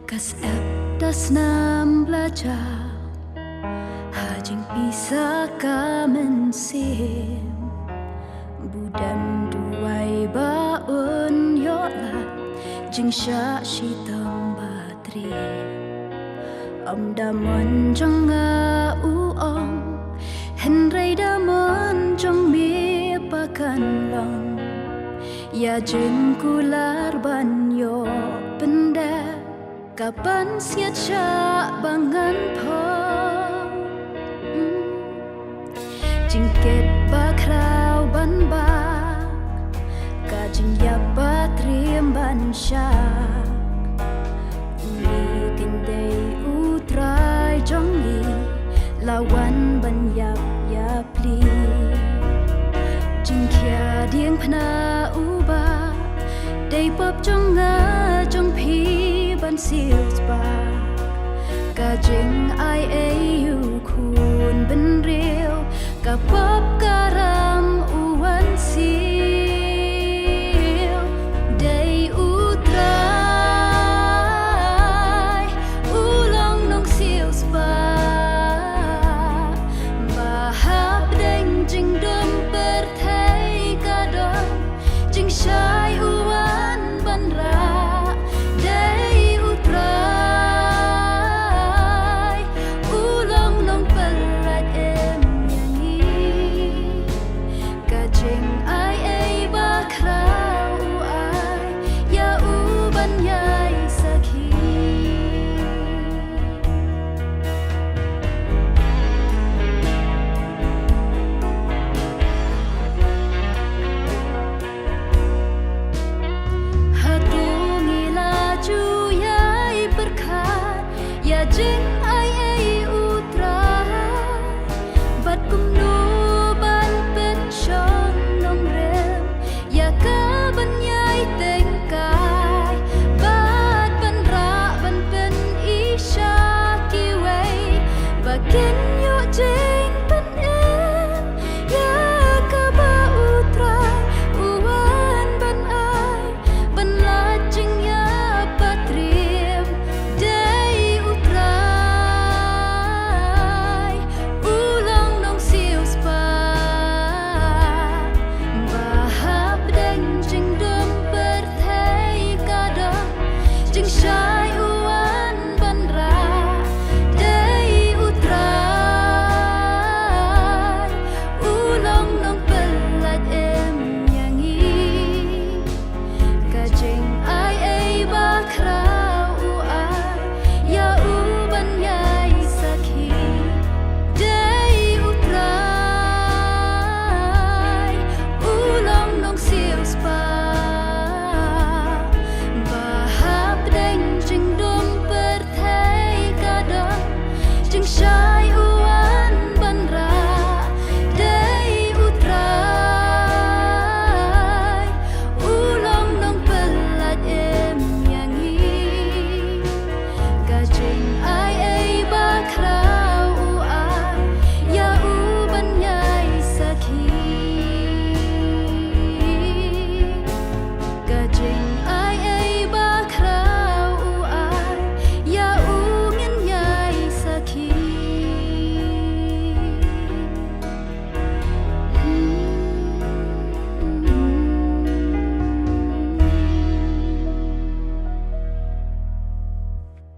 Kas das nam belajar Hajing bisa kamen sim Budam duai baun yola Jing sya shi tam batri Om damon jong nga uong Henry damon jong mi pakan long Ya jing kular ban yo pendek Kapan siat syak bangan po Jingket bakrau ban ba Kajing ya batriem ban syak Uli tindai utrai jongi Lawan ban yap yap li Jingkia dieng pna uba Day pop jong nga jong pi ban siêu spa Cả jing ai ai yu kun ben riêu Cả pop cả ra